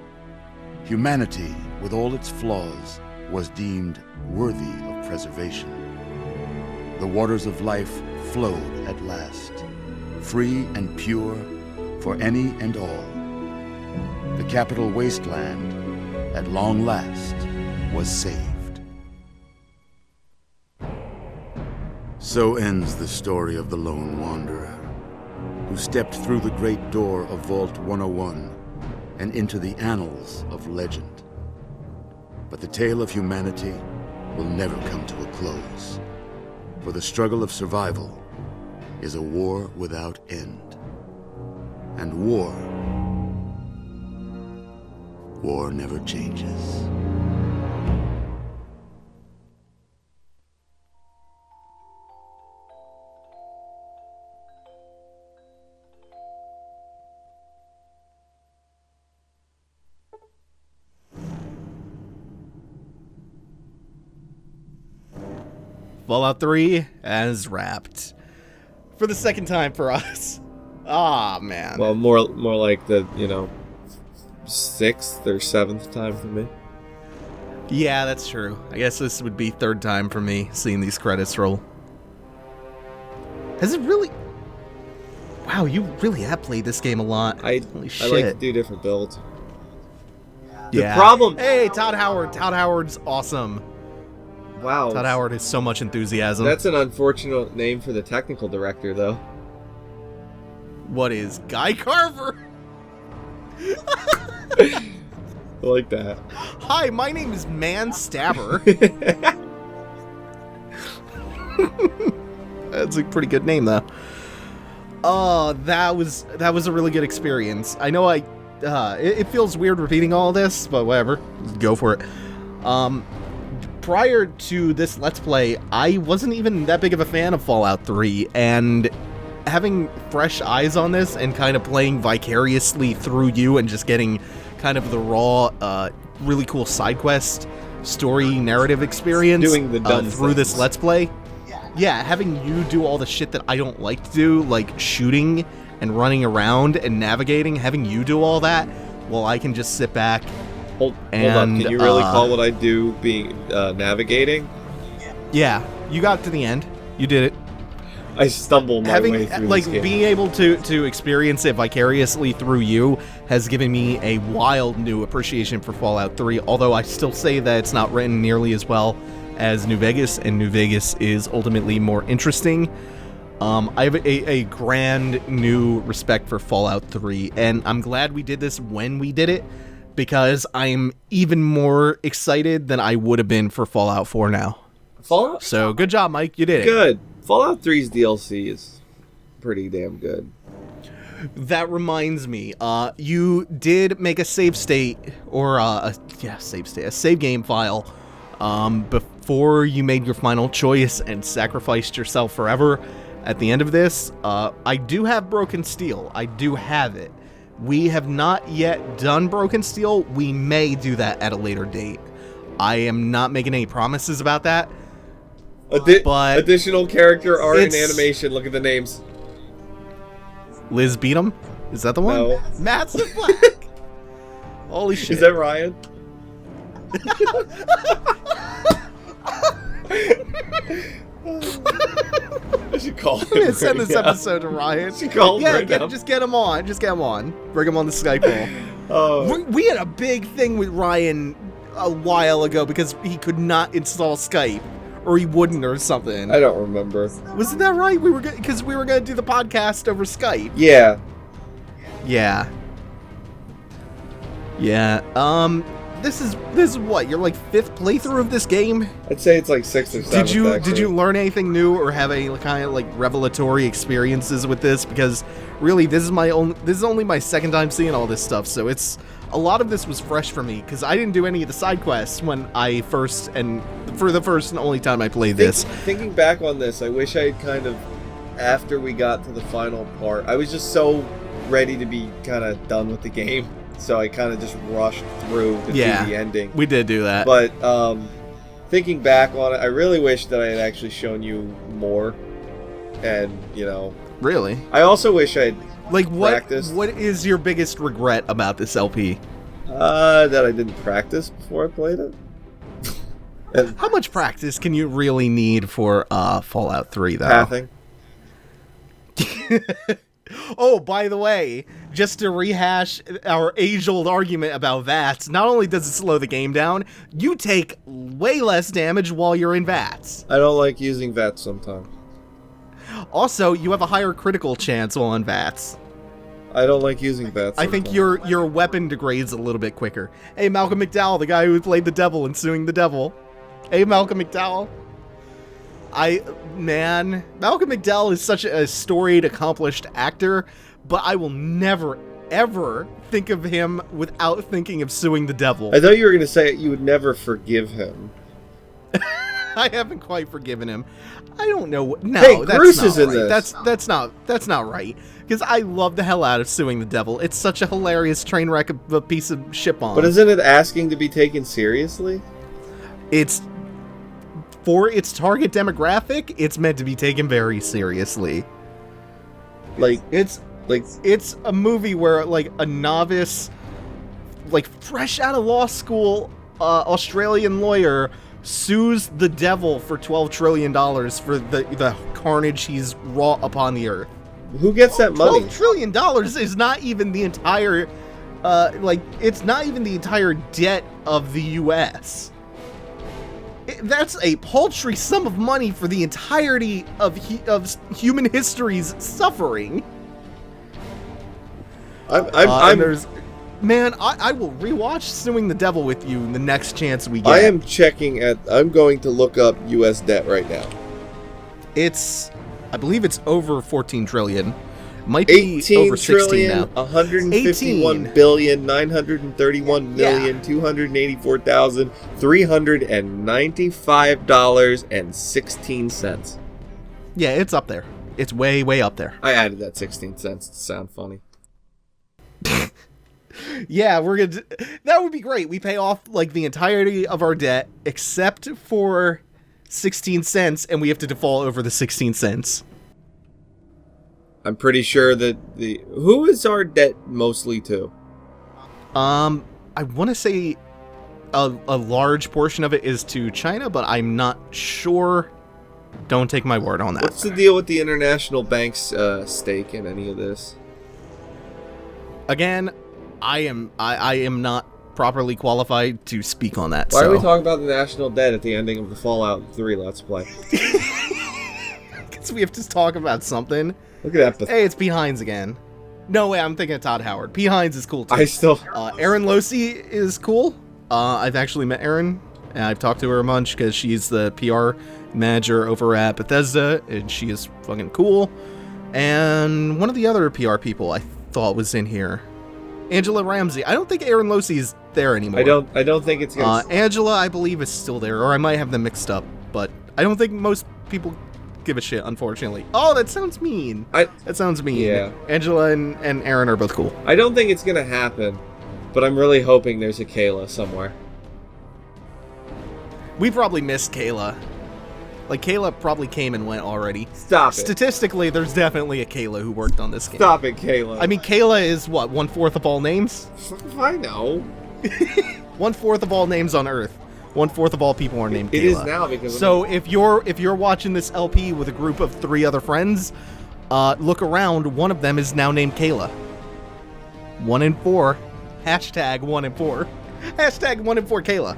Humanity, with all its flaws, was deemed worthy of preservation. The waters of life flowed at last, free and pure for any and all. The capital Wasteland, at long last, was saved. So ends the story of the lone wanderer, who stepped through the great door of Vault 101 and into the annals of legend. But the tale of humanity will never come to a close, for the struggle of survival is a war without end. And war never changes. Fallout 3 has wrapped. For the second time for us. Ah, man. Well, more like the, 6th or 7th time for me. Yeah, that's true. I guess this would be third time for me seeing these credits roll. Has it really... Wow, you really have played this game a lot. I Holy like shit. to do different builds. Yeah. The problem... Hey, Todd Howard. Todd Howard's awesome. Wow. Todd Howard has so much enthusiasm. That's an unfortunate name for the technical director, though. What is Guy Carver? I like that. Hi, my name is Man Stabber. That's a pretty good name, though. Oh, that was a really good experience. I know it feels weird repeating all this, but whatever. Go for it. Prior to this Let's Play, I wasn't even that big of a fan of Fallout 3, and having fresh eyes on this and kind of playing vicariously through you and just getting kind of the raw, really cool side quest, story, narrative experience Doing the dumb through this things. Let's Play. Yeah, having you do all the shit that I don't like to do, like shooting and running around and navigating, having you do all that, well, I can just sit back. Hold up. And, Can you really call what I do being navigating? Yeah, you got to the end. You did it. I stumble my way through like this game. being able to experience it vicariously through you has given me a wild new appreciation for Fallout 3, although I still say that it's not written nearly as well as New Vegas, and New Vegas is ultimately more interesting. I have a grand new respect for Fallout 3, and I'm glad we did this when we did it, because I'm even more excited than I would have been for Fallout 4 now. Fallout? So good job, Mike. You did it. Good. Fallout 3's DLC is pretty damn good. That reminds me, you did make a save state, or a save game file, before you made your final choice and sacrificed yourself forever. At the end of this, I do have Broken Steel. I do have it. We have not yet done Broken Steel. We may do that at a later date. I am not making any promises about that. But additional character art and it's- animation. Look at the names. Liz Beatum? Is that the one? No. Massive Black. Holy shit. Is that Ryan? I should call him. I'm gonna send right this now. episode to Ryan. She called Yeah, right now. just get him on. Just get him on. Bring him on the Skype call. Oh. We had a big thing with Ryan a while ago because he could not install Skype, or he wouldn't, or something. I don't remember. Wasn't that right? We were gonna do the podcast over Skype. Yeah. Yeah. Yeah. This is what, your like 5th playthrough of this game? I'd say it's like 6 or 7. Did you learn anything new or have any kind of like revelatory experiences with this? Because really, this is only my second time seeing all this stuff, so it's a lot of this was fresh for me because I didn't do any of the side quests when I first and for the first and only time I played this. Thinking back on this, I wish I had kind of, after we got to the final part, I was just so ready to be kind of done with the game, so I kind of just rushed through to do the ending. We did do that. But thinking back on it, I really wish that I had actually shown you more, and Really? I also wish I'd Like practiced. what is your biggest regret about this LP? That I didn't practice before I played it. And How much practice can you really need for Fallout 3 though? pathing. Oh, by the way, just to rehash our age-old argument about VATS, not only does it slow the game down, you take way less damage while you're in VATS. I don't like using VATS sometimes. Also, you have a higher critical chance while in VATS. I don't like using VATS I think sometimes. your weapon degrades a little bit quicker. Hey, Malcolm McDowell, the guy who played the devil in Suing the Devil. Hey, Malcolm McDowell. Malcolm McDowell is such a storied, accomplished actor, but I will never, ever think of him without thinking of Suing the Devil. I thought you were going to say you would never forgive him. I haven't quite forgiven him. I don't know. No, Hey, that's Bruce not is in right. this. That's not right. Because I love the hell out of Suing the Devil. It's such a hilarious train wreck of a piece of shit bomb. But isn't it asking to be taken seriously? It's for its target demographic, it's meant to be taken very seriously. Like, It's a movie where like a novice, like fresh out of law school, Australian lawyer sues the devil for $12 trillion for the carnage he's wrought upon the earth. who gets that money? $12 trillion is not even the entire, it's not even the entire debt of the U.S. That's a paltry sum of money for the entirety of human history's suffering. I'm there's, man, I will rewatch Suing the Devil with You the next chance we get. I am checking at. I'm going to look up U.S. debt right now. I believe it's over 14 trillion. Might be 18 over 16 trillion, now. 151 billion, 931 million, 284,395 $395.16. Yeah, it's up there. It's way, way up there. I added that 16 cents to sound funny. Yeah, that would be great. We pay off like the entirety of our debt except for 16 cents, and we have to default over the 16 cents. I'm pretty sure that who is our debt mostly to? I want to say a large portion of it is to China, but I'm not sure. Don't take my word on that. What's the deal with the international bank's stake in any of this? Again, I am not properly qualified to speak on that. Why are we talking about the national debt at the ending of the Fallout 3 Let's Play? Because we have to talk about something. Look at that. Hey, it's P. Hines again. No way, I'm thinking of Todd Howard. P. Hines is cool too. Erin Losey is cool. I've actually met Erin, and I've talked to her a bunch because she's the PR manager over at Bethesda, and she is fucking cool. And one of the other PR people I thought was in here, Angela Ramsey. I don't think Erin Losey is there anymore. I don't think it's gonna. Angela, I believe, is still there, or I might have them mixed up, but I don't think most people give a shit, unfortunately. Oh, that sounds mean. That sounds mean. Yeah. Angela and Erin are both cool. I don't think it's gonna happen, but I'm really hoping there's a Kayla somewhere. We probably missed Kayla. Like, Kayla probably came and went already. Stop it. Statistically, there's definitely a Kayla who worked on this game. Stop it, Kayla. I mean, Kayla is, what, 1/4 of all names? If I know. 1/4 of all names on Earth. 1/4 of all people are named Kayla. It is now because... So, if you're watching this LP with a group of 3 other friends, look around. One of them is now named Kayla. 1 in 4. Hashtag 1 in 4. Hashtag 1 in 4 Kayla.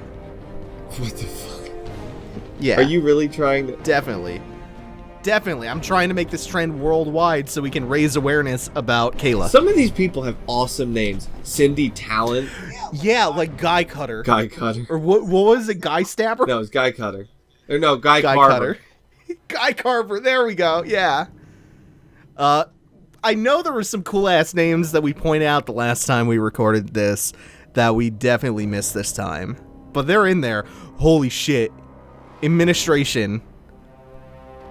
What the fuck? Yeah. Are you really trying to... Definitely. I'm trying to make this trend worldwide so we can raise awareness about Kayla. Some of these people have awesome names. Cindy Talent. Yeah, like Guy Cutter. Guy Cutter. Or what was it? Guy Stabber? No, it's Guy Cutter. Or no, Guy Carver. Cutter. Guy Carver. There we go. Yeah. I know there were some cool-ass names that we pointed out the last time we recorded this that we definitely missed this time. But they're in there. Holy shit. Administration.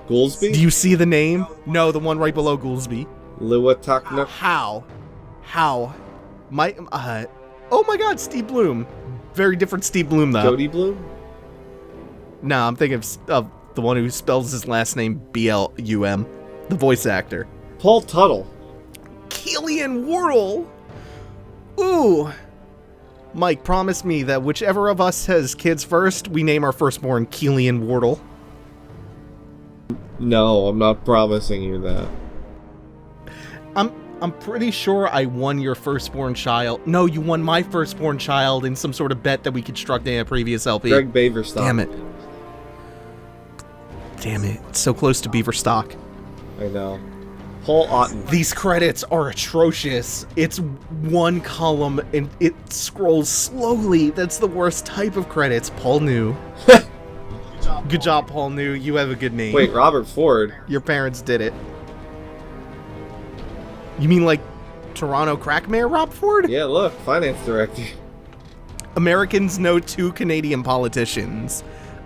Goolsby? Do you see the name? No, the one right below Goolsby. Liwatakna. How? My, oh my god, Steve Bloom. Very different Steve Bloom, though. Jody Bloom? No, I'm thinking of the one who spells his last name B-L-U-M. The voice actor. Paul Tuttle. Killian Wardle. Ooh. Mike, promise me that whichever of us has kids first, we name our firstborn Killian Wardle. No, I'm not promising you that. I'm pretty sure I won your firstborn child. No, you won my firstborn child in some sort of bet that we constructed in a previous LP. Greg Baverstock. Damn it. It's so close to Beaverstock. I know. Paul Otten. These credits are atrocious. It's one column and it scrolls slowly. That's the worst type of credits. Paul New. Good job, Paul New. You have a good name. Wait, Robert Ford. Your parents did it. You mean like Toronto crack mayor Rob Ford? Yeah, look, finance director. Americans know 2 Canadian politicians.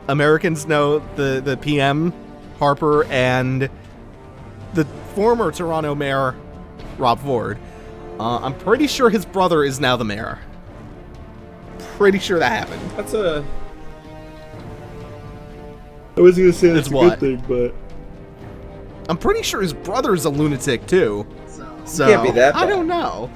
Americans know the PM, Harper, and the former Toronto mayor, Rob Ford. I'm pretty sure his brother is now the mayor. Pretty sure that happened. That's a... I was gonna say that's It's a what? good thing, but... I'm pretty sure his brother's a lunatic, too. So, Can't be that bad. I don't know.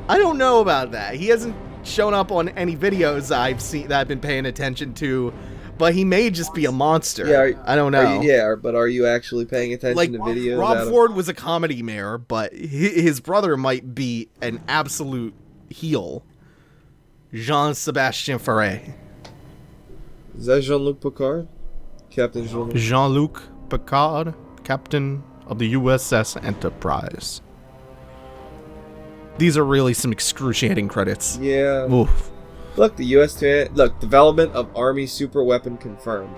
I don't know about that. He hasn't shown up on any videos I've seen that I've been paying attention to, but he may just be a monster. Yeah, I don't know. But are you actually paying attention Like, to videos? Rob Ford was a comedy mayor, but his brother might be an absolute heel. Jean-Sebastien Ferret. Is that Jean-Luc Picard? Captain Jean-Luc? Jean-Luc Picard, captain of the USS Enterprise. These are really some excruciating credits. Yeah. Oof. Look, the U.S. Look, development of Army super weapon confirmed.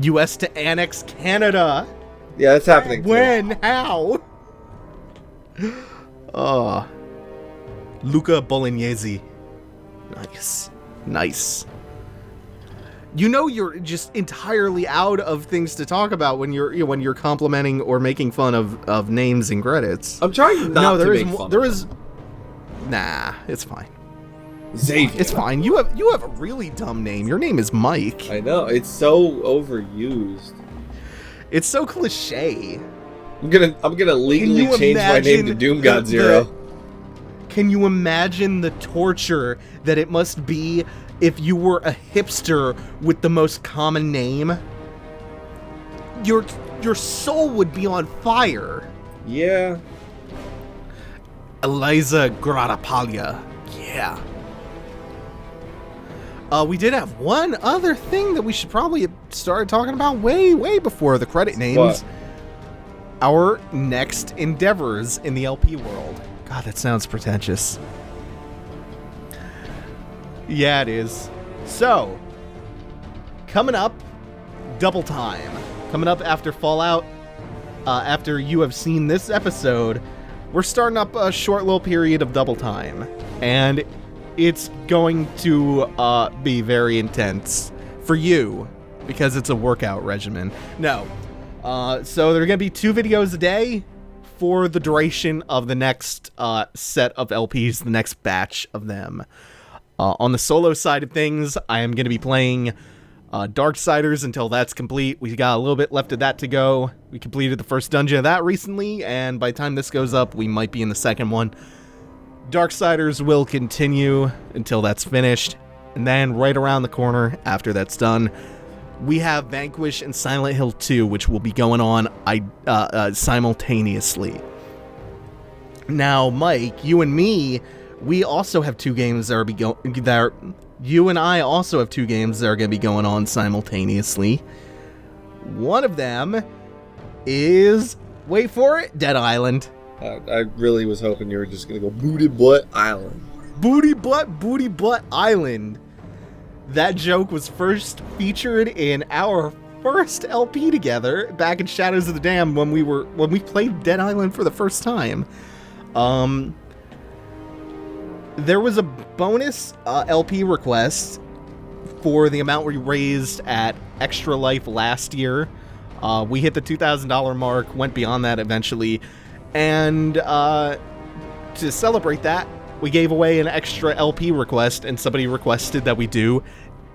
U.S. to annex Canada. Yeah, that's happening. When? How? Oh. Luca Bolognese. Nice. Nice. You know you're just entirely out of things to talk about when you're complimenting or making fun of names and credits. I'm trying not to make fun. There is. Nah, it's fine. Xavier. It's fine. You have a really dumb name. Your name is Mike. I know, it's so overused. It's so cliche. I'm gonna legally change my name to Doom God Zero. Can you imagine the torture that it must be if you were a hipster with the most common name? Your soul would be on fire. Yeah. Eliza Gradapalya. Yeah. We did have one other thing that we should probably have started talking about way before the credit names. What? Our next endeavors in the LP world. God, that sounds pretentious. Yeah, it is. So, coming up, Double Time. Coming up after Fallout, after you have seen this episode, we're starting up a short little period of Double Time. And it's going to be very intense for you, because it's a workout regimen. No. So there are going to be 2 videos a day for the duration of the next set of LPs, the next batch of them. On the solo side of things, I am going to be playing Darksiders until that's complete. We got a little bit left of that to go. We completed the first dungeon of that recently, and by the time this goes up, we might be in the second one. Darksiders will continue until that's finished, and then right around the corner after that's done, we have Vanquish and Silent Hill 2, which will be going on simultaneously. Now, Mike, you and me, we also have 2 games that you and I also have 2 games that are going to be going on simultaneously. One of them is, wait for it, Dead Island. I really was hoping you were just gonna go Booty Butt Island. Booty Butt Island. That joke was first featured in our first LP together back in Shadows of the Dam when we played Dead Island for the first time. There was a bonus LP request for the amount we raised at Extra Life last year. We hit the $2,000 mark, went beyond that eventually, and to celebrate that, we gave away an extra LP request, and somebody requested that we do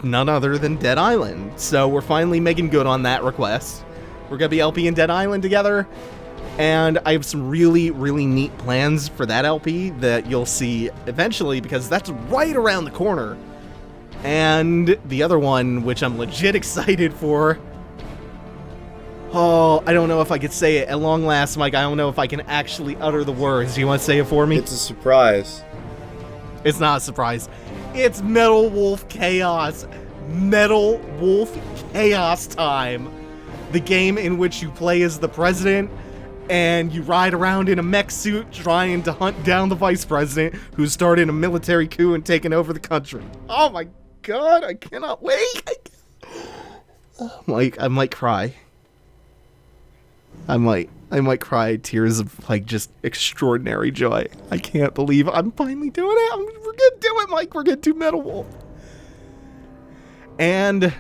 none other than Dead Island. So we're finally making good on that request. We're going to be LP and Dead Island together, and I have some really, really neat plans for that LP that you'll see eventually, because that's right around the corner. And the other one, which I'm legit excited for, oh, I don't know if I could say it. At long last, Mike, I don't know if I can actually utter the words. Do you want to say it for me? It's a surprise. It's not a surprise. It's Metal Wolf Chaos. Metal Wolf Chaos time. The game in which you play as the president and you ride around in a mech suit trying to hunt down the vice president who's started a military coup and taken over the country. Oh my god, I cannot wait. I might cry. I might cry tears of, like, just extraordinary joy. I can't believe I'm finally doing it. We're gonna do it, Mike. We're gonna do Metal Wolf. And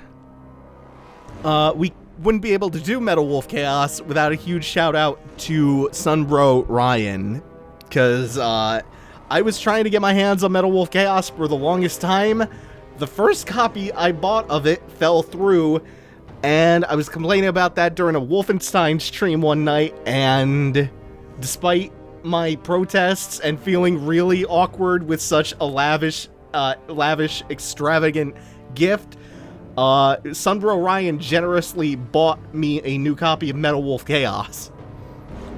we wouldn't be able to do Metal Wolf Chaos without a huge shout out to Sunbro Ryan, because I was trying to get my hands on Metal Wolf Chaos for the longest time. The first copy I bought of it fell through, and I was complaining about that during a Wolfenstein stream one night, and despite my protests and feeling really awkward with such a lavish, extravagant gift, Sunbro Ryan generously bought me a new copy of Metal Wolf Chaos.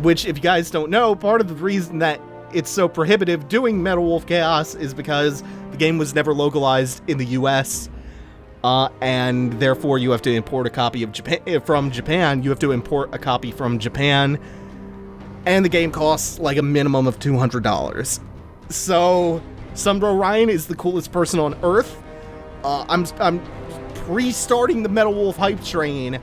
Which, if you guys don't know, part of the reason that it's so prohibitive doing Metal Wolf Chaos is because the game was never localized in the US, and therefore you have to import a copy of from Japan. You have to import a copy from Japan and the game costs like a minimum of $200. So, Sumbro Ryan is the coolest person on Earth. I'm pre-starting the Metal Wolf hype train,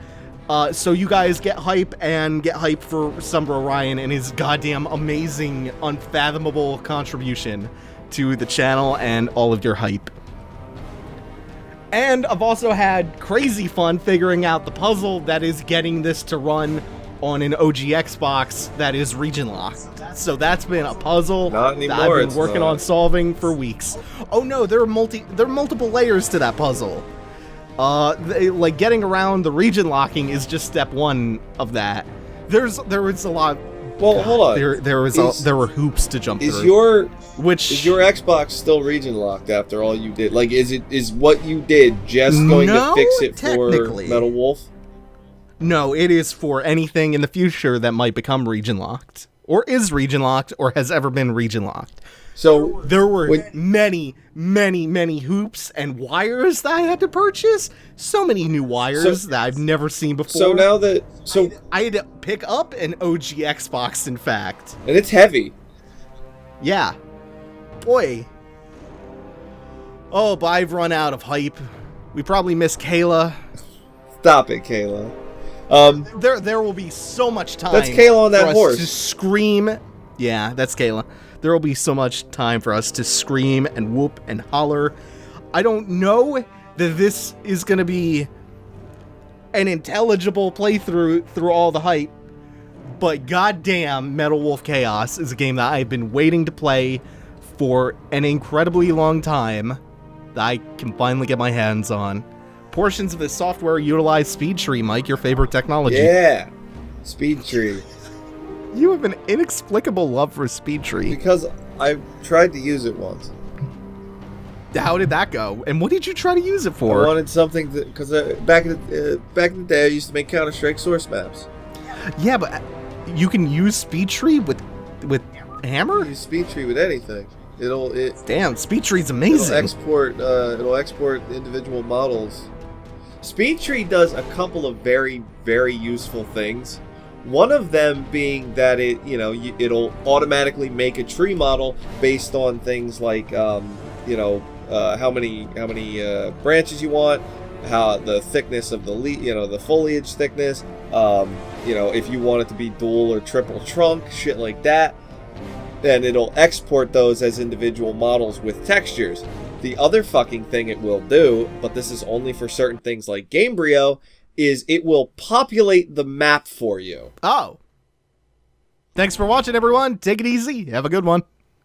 so you guys get hype for Sumbro Ryan and his goddamn amazing, unfathomable contribution to the channel and all of your hype. And I've also had crazy fun figuring out the puzzle that is getting this to run on an OG Xbox that is region locked. So that's been a puzzle Not anymore, that I've been it's working not. on solving for weeks. Oh no, there are multiple layers to that puzzle. Like getting around the region locking is just step one of that. There was a lot. Well, hold on. There were hoops to jump Is through. your Which Xbox still region locked after all you did? Like, is what you did just going No, to fix it for technically. Metal Wolf? No, it is for anything in the future that might become region locked, or is region locked, or has ever been region locked. So There were when- many hoops and wires that I had to purchase. So many new wires that I've never seen before. so now that I had to pick up an OG Xbox, in fact. and it's heavy. Yeah. Boy. Oh, but I've run out of hype. We probably miss Kayla. Stop it, Kayla. There will be so much time. That's Kayla on that for us horse. to scream. Yeah, that's Kayla. There will be so much time for us to scream and whoop and holler. I don't know that this is going to be an intelligible playthrough through all the hype, but goddamn, Metal Wolf Chaos is a game that I've been waiting to play for an incredibly long time that I can finally get my hands on. Portions of this software utilize Speed Tree, Mike, your favorite technology. Yeah, Speed Tree. You have an inexplicable love for Speed Tree. Because I tried to use it once. How did that go? And what did you try to use it I for? wanted something because back in the day, I used to make Counter-Strike source maps. Yeah, but you can use Speed Tree with Hammer? Use Speed Tree with anything. Damn, Speed Tree's It'll amazing. export individual models. Speed Tree does a couple of very, very useful things. One of them being that it'll automatically make a tree model based on things like how many branches you want, how the thickness of the foliage thickness, if you want it to be dual or triple trunk, shit like that. And it'll export those as individual models with textures. The other fucking thing it will do, but this is only for certain things like Gamebryo, is it will populate the map for you. Oh. Thanks for watching, everyone. Take it easy. Have a good one.